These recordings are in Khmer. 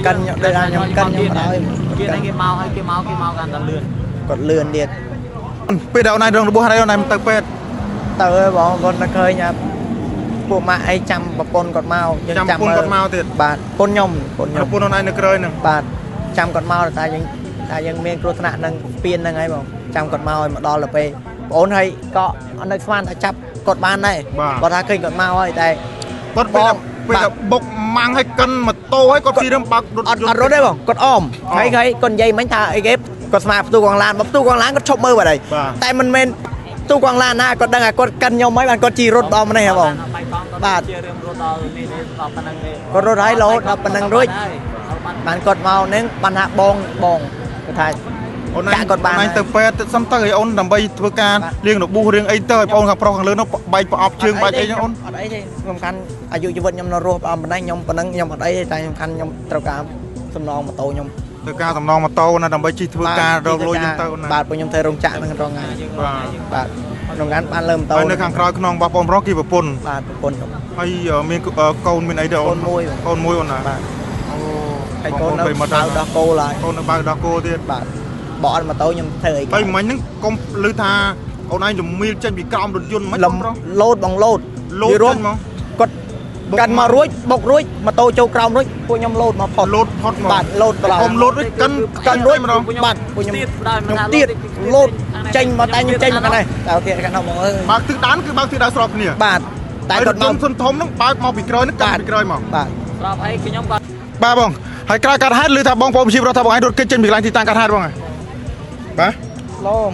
cân đây là nhóm cân nhóm nói kia này cái màu hay cái màu gan tầm lươn còn lươn điệt bây giờ này đường bố hai này tập pet tờ bọn con nó khơi nha bộ mạ ai chăm và con còn mau chăm con mau thiệt bạn con nhom con này nó cười nè bạn chăm còn mau là taยังមានគ្រោះថ្នាក់នឹងពៀនហ្នឹងហើយបងចាំគាត់មកឲ្យមកដល់ទៅពេលបងហើយក៏នៅស្មានថាចាប់គាត់បានដែរគាត់ថាឃើញគាត់មកហើយតែគាត់ពេលបុកម៉ាំងឲ្យកិនម៉ូតូឲ្យគាត់ពីរឿងបើករថអត់រត់ទេបងគាត់អមហើយគាត់និយាយមិញថាអីគេគាត់ស្មាផ្ទូកងឡានមកផ្ទូកងឡានគាត់ឈប់មើលបាត់ហើយតែមិនមែនផ្ទូកងឡានណាគាត់ដឹងថាគាត់កិនខ្ញុំហើយបានគាត់ជីរត់ដល់ម្នេះហ៎បងបាទជារឿងរត់ដល់នេះដល់ប៉ុណ្ណឹងទេគាត់រត់ហើយរហូតដល់ប៉ុណ្ណឹងរួចបានគាត់មកនឹងបានថាបងគាត់ថាអូនចាក់គាត់បានទៅពេទ្យសំទៅឲ្យអូនដើម្បីធ្វើការរៀងរបួសរៀងអីទៅឲ្យបងខាងប្រុសខាងលើនោះបែកប្រអប់ជើងបែកអីចឹងអូនអត់អីទេសំខាន់អាយុជីវិតខ្ញុំនៅរស់ប៉ុណ្ណេះខ្ញុំប៉ុណ្ណឹងខ្ញុំអត់អីទេតែសំខាន់ខ្ញុំត្រូវការសំណងម៉ូតូខ្ញុំធ្វើការសំណងម៉ូតូណាដើម្បីជិះធ្វើការរកលុយចឹងទៅណាបាទពួកខ្ញុំធ្វើរោងចក្រហ្នឹងរងថ្ងៃបាទរោងចក្របានលើម៉ូតូហើយនៅខាងក្រោយខ្នងរបស់បងប្រុសគេប្រពន្ធបាទប្រពន្ធខ្ញុំហើយមានកូនមានអីដែរអូនកូនមួយអូនណាបាទអូហើយកូននៅបើដោះគោឡើយកូននៅបើដោះគោទៀតបាទបកម៉ូតូខ្ញុំធ្វើអីហើយមិញហ្នឹងកុំឮថាអូនឯងរមៀលចេញពីក្រោមរថយន្តមិនប្រុសលោតបងលោតចេញមកគាត់កាន់មករួចបុករួចម៉ូតូចូលក្រោមរួចពួកខ្ញុំលោតមកផុតលោតផុតមកបាទលោតត្រឡប់ខ្ញុំលោតរួចកាន់រួចម្ដងបាទពួកខ្ញុំទៀតលោតចេញមកតែខ្ញុំចេញមកកាន់នេះតែអូខេកាន់មកអើយបើកទិសដៅគឺបើកទិសដៅស្របគ្នាបាទតែគាត់មកធុនធំហ្នឹងបើកមកពីក្រោយហ្នឹងកាន់ពីក្រោយមកបាទស្របហើយខ្ញុំបាទបងហើយក្រោយកាត់ហេតុឮថាបងប្អូនប្រជាពលរដ្ឋថាបងឯងរត់គេចចេញពីកន្លែងទីតាំងកាត់ហេតុបងបាទឡង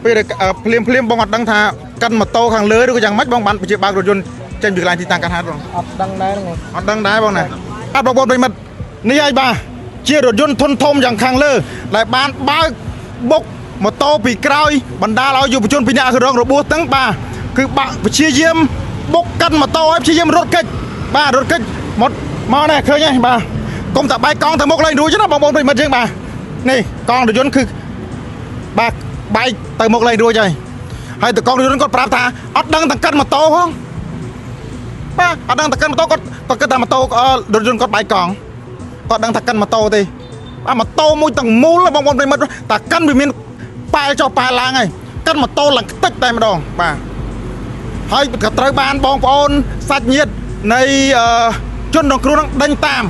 ពេលភ្លាមបងអត់ដឹងថាកាន់ម៉ូតូខាងលើឬក៏យ៉ាងម៉េចបងបានប្រជាបើករថយន្តចេញពីកន្លែងទីតាំងកាត់ហេតុបងអត់ដឹងដែរអត់ដឹងដែរបងណាបាទបងប្អូនប្រិមិត្តនេះហើយបាទជារថយន្តធុនធំយ៉ាងខាងលើដែលបានបើកបុកម៉ូតូពីក្រោយបណ្ដាលឲ្យយុវជនពីរនាក់រងរបួសទាំងបាទគឺបាក់ព្យាយាមបុកកាន់ម៉ូតូឲ្យព្យាយាមរត់គេចបាទរត់គេចមកនេះឃើញហើយបាទកុំតែបែកកង់ទៅមុខលេងរួចណាបងប្អូនប្រិមិត្តយើងបាទនេះកង់រថយន្តគឺបាទបែកទៅមុខលេងរួចហើយតកង់រថយន្តគាត់ប្រាប់ថាអត់ដឹងតែកាន់ម៉ូតូហងបាទអត់ដឹងតែកាន់ម៉ូតូគាត់គិតថាម៉ូតូរថយន្តគាត់បែកកង់គាត់ដឹងថាកាន់ម៉ូតូទេបាទម៉ូតូមួយទាំងមូលបងប្អូនប្រិមិត្តតែកាន់វាមានប៉ែលចុះប៉ែលឡើងហើយកាន់ម៉ូតូឡើងខ្ទេចតែម្ដងបាទហើយក៏ត្រូវបានបងប្អូនសាច់ញាតិនៃជនរងគ្រោះនឹងដេញតាម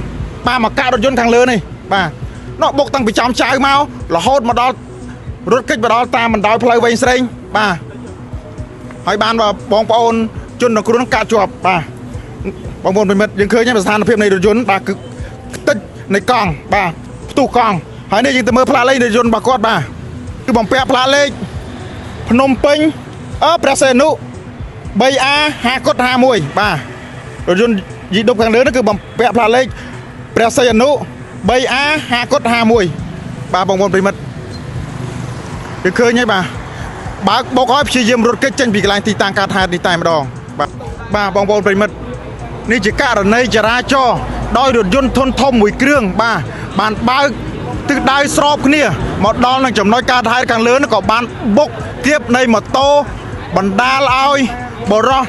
បាទមកកាត់រថយន្តខាងលើនេះបាទនោះបុកតាំងពីចំចៅមករហូតមកដល់រត់គេចមកដល់តាមបណ្ដោយផ្លូវវែងស្រេងបាទហើយបានបងប្អូនជនរងគ្រោះនឹងកាត់ជាប់បាទបងប្អូនប្រិមិត្តយើងឃើញស្ថានភាពនៃរថយន្តបាទគឺខ្ទេចនៃកង់បាទផ្ទុះកង់ហើយនេះយើងទៅមើលផ្លាកលេខរថយន្តរបស់គាត់បាទគឺបំពាក់ផ្លាកលេខភ្នំពេញព្រះសីហនុ 3A5051 បាទរថយន្តយីដប់ខាងលើនោះគឺបំពាក់ផ្លាកលេខព្រះសីហនុ 3A5051 បាទបងប្អូនប្រិមិត្តគឺឃើញហើយបាទបើកបុកឲ្យព្យាយាមរត់គេចចេញពីកន្លែងទីតាំងកើតហេតុនេះតែម្ដងបាទបងប្អូនប្រិមិត្តនេះជាករណីចរាចរណ៍ដោយរថយន្តធុនធំមួយគ្រឿងបាទបានបើកទិសដៅស្របគ្នាមកដល់នឹងចំណុចកើតហេតុខាងលើនោះក៏បានបុកគៀបនៃម៉ូតូបណ្ដាលឲ្យបរោះ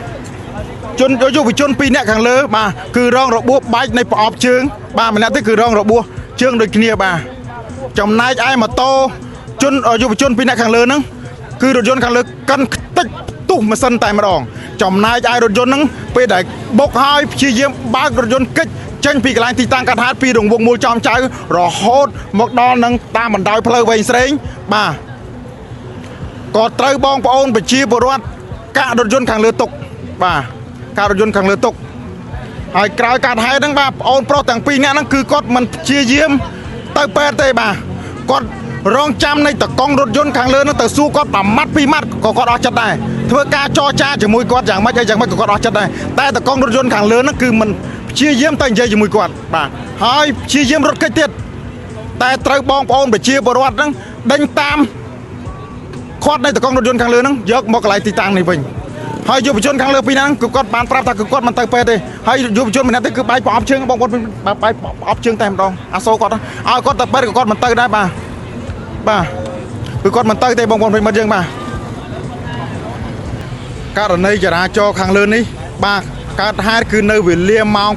ជនយុវជន2នាក់ខាងលើបាទគឺរងរបួសបែកនៃប្រអប់ជើងបាទម្នាក់ទៀតគឺរងរបួសជើងដូចគ្នាបាទចំណែកឯម៉ូតូជនយុវជន2នាក់ខាងលើហ្នឹងគឺរថយន្តខាងលើកាន់ខ្ទេចផ្ទុះម៉ាស៊ីនតែម្ដងចំណែកឯរថយន្តហ្នឹងពេលដែលបុកហើយព្យាយាមបើករថយន្តគេចចេញពីកន្លែងទីតាំងកាត់ហេតុពីរង្វង់មូលចំចៅរហូតមកដល់នឹងតាមបណ្ដោយផ្លូវវែងស្រេងបាទក៏ត្រូវបងប្អូនប្រជាពលរដ្ឋកាក់រថយន្តខាងលើទុកបាទកាក់រថយន្តខាងលើទុកហើយក្រោយកាត់ហេតុហ្នឹងបាទប្អូនប្រុសទាំងពីរនាក់ហ្នឹងគឺគាត់មិនព្យាយាមទៅពេទ្យទេបាទគាត់រងចាំនៃតកង់រថយន្តខាងលើហ្នឹងទៅសួរគាត់1ម៉ាត់2ម៉ាត់ក៏គាត់អស់ចិត្តដែរធ្វើការចរចាជាមួយគាត់យ៉ាងម៉េចហើយយ៉ាងម៉េចក៏គាត់អស់ចិត្តដែរតែតកង់រថយន្តខាងលើហ្នឹងគឺមិនព្យាយាមទៅនិយាយជាមួយគាត់បាទហើយព្យាយាមរត់គេចទៀតតែត្រូវបងប្អូនប្រជាពលរដ្ឋហ្នឹងដេញតាមគាត់នៃតកង់រថយន្តខាងលើហ្នឹងយកមកកន្លែងទីតាំងនេះវិញហើយយុវជនខាងលើពីហ្នឹងគឺគាត់បានប្រាប់ថាគឺគាត់មិនទៅពេទ្យទេហើយយុវជនម្នាក់ទៀតគឺបែកប្រអប់ជើងបងប្អូនបែកប្រអប់ជើងតែម្ដងអាសូរគាត់ឲ្យគាត់ទៅពេទ្យក៏គាត់មិនទៅដែរបាទគឺគាត់មិនទៅទេបងប្អូនប្រិមិត្តយើងបាទករណីចរាចរណ៍ខាងលើនេះបាទកើតហេតុគឺនៅវេលាម៉ោង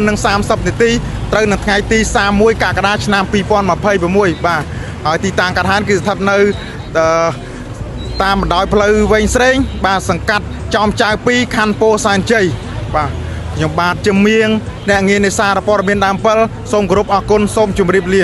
9:30 នាទី ត្រូវនៅថ្ងៃទី31កក្កដាឆ្នាំ2026បាទហើយទីតាំងកាត់ហានគឺស្ថិតនៅតាមបណ្ដោយផ្លូវវែងស្រេងបាទសង្កាត់ចំចៅ2ខណ្ឌពោធិ៍សែនជ័យបាទខ្ញុំបាទជំនាញអ្នកងារនេសាទព័ត៌មានដើម7សូមគោរពអរគុណសូមជម្រាបលា